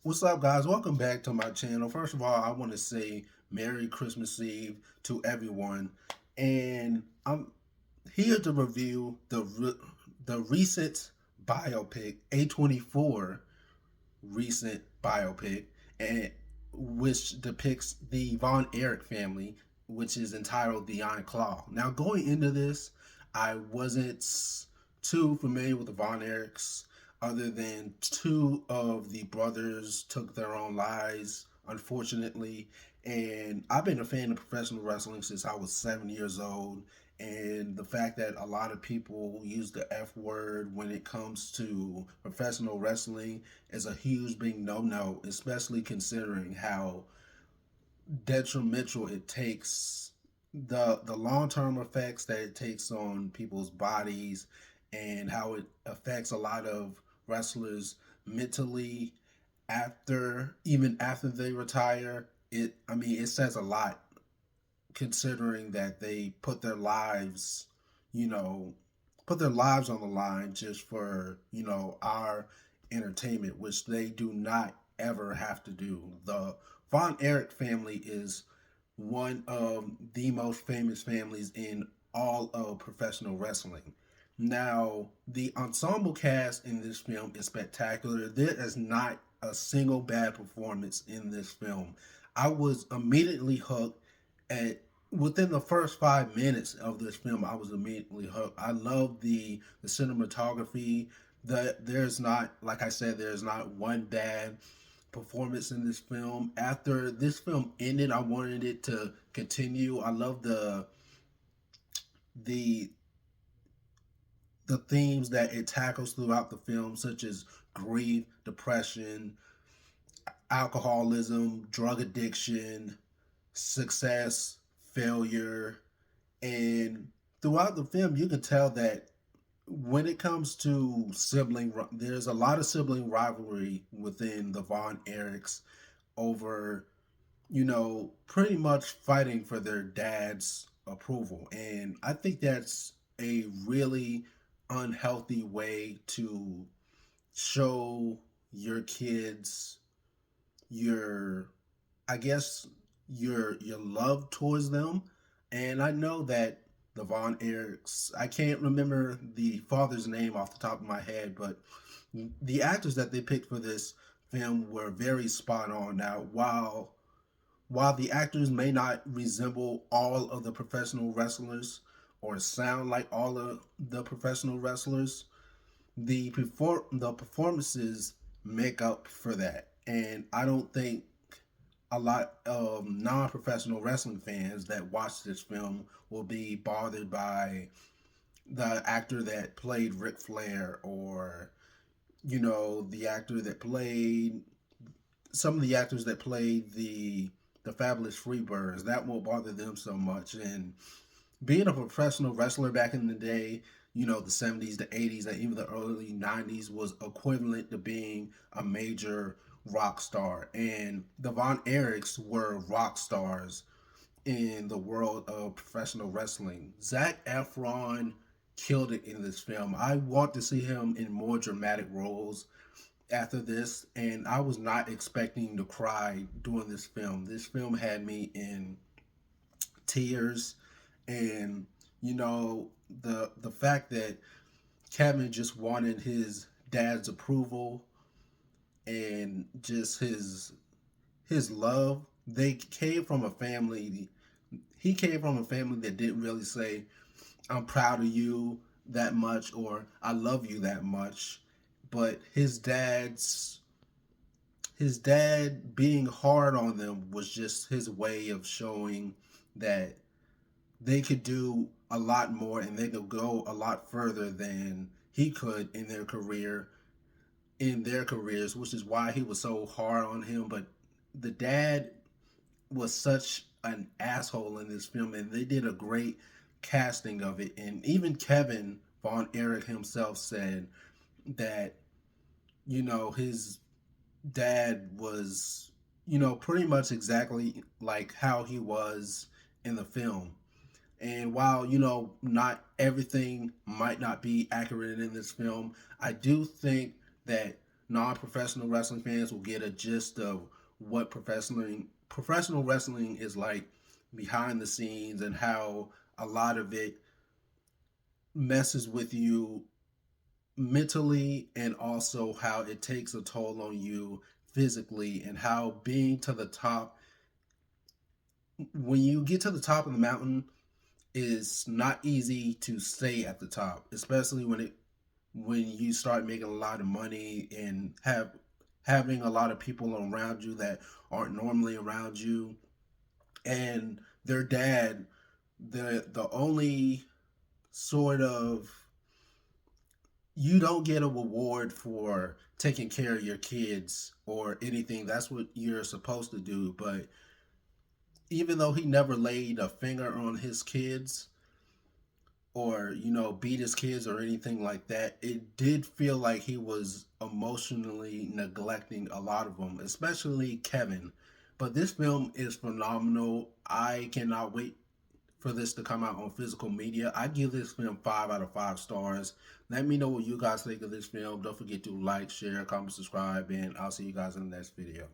What's up, guys? Welcome back to my channel. First of all, I want to say Merry Christmas Eve to everyone, and I'm here to review the recent biopic A24 recent biopic, and which depicts the Von Erich family, which is entitled The Iron Claw. Now, going into this, I wasn't too familiar with the Von Erichs, other than two of the brothers took their own lives, unfortunately. And I've been a fan of professional wrestling since I was 7 years old, and the fact that a lot of people use the F word when it comes to professional wrestling is a huge big no no, especially considering how detrimental it takes, the long term effects that it takes on people's bodies, and how it affects a lot of wrestlers mentally even after they retire. It says a lot, considering that they you know, put their lives on the line just for, our entertainment, which they do not ever have to do. The Von Erich family is one of the most famous families in all of professional wrestling. Now, the ensemble cast in this film is spectacular. There is not a single bad performance in this film. I was immediately hooked at within the first 5 minutes of this film. I was immediately hooked. I love the cinematography. There's not, like I said, there's not one bad performance in this film. After this film ended, I wanted it to continue. I love the the themes that it tackles throughout the film, such as grief, depression, alcoholism, drug addiction, success, failure, and throughout the film, you can tell that when it comes to there's a lot of sibling rivalry within the Von Erichs over, pretty much fighting for their dad's approval. And I think that's a really unhealthy way to show your kids your, I guess, your love towards them. And I know that the Von Erichs, I can't remember the father's name off the top of my head, but the actors that they picked for this film were very spot on. Now, while the actors may not resemble all of the professional wrestlers or sound like all of the professional wrestlers, the performances make up for that. And I don't think a lot of non-professional wrestling fans that watch this film will be bothered by the actor that played Ric Flair, or the actor that played some of the actors that played the Fabulous Freebirds. That won't bother them so much. And being a professional wrestler back in the day, the 70s, the 80s, and even the early 90s was equivalent to being a major rock star. And the Von Erichs were rock stars in the world of professional wrestling. Zac Efron killed it in this film. I want to see him in more dramatic roles after this, and I was not expecting to cry during this film. This film had me in tears, and the fact that Kevin just wanted his dad's approval and just his love. They came from a family. He came from a family that didn't really say, "I'm proud of you" that much, or "I love you" that much. But his dad being hard on them was just his way of showing that they could do a lot more and they could go a lot further than he could in their careers, which is why he was so hard on him. But the dad was such an asshole in this film, and they did a great casting of it. And even Kevin Von Erich himself said that his dad was pretty much exactly like how he was in the film. And while, not everything might not be accurate in this film, I do think that non-professional wrestling fans will get a gist of what professional wrestling is like behind the scenes, and how a lot of it messes with you mentally, and also how it takes a toll on you physically, and how being to the top, when you get to the top of the mountain, is not easy to stay at the top, especially when you start making a lot of money and having a lot of people around you that aren't normally around you. And their dad, the only sort of, you don't get a reward for taking care of your kids or anything. That's what you're supposed to do. But even though he never laid a finger on his kids, or beat his kids or anything like that, it did feel like he was emotionally neglecting a lot of them, especially Kevin. But this film is phenomenal. I cannot wait for this to come out on physical media. I give this film 5 out of 5 stars. Let me know what you guys think of this film. Don't forget to like, share, comment, subscribe, and I'll see you guys in the next video.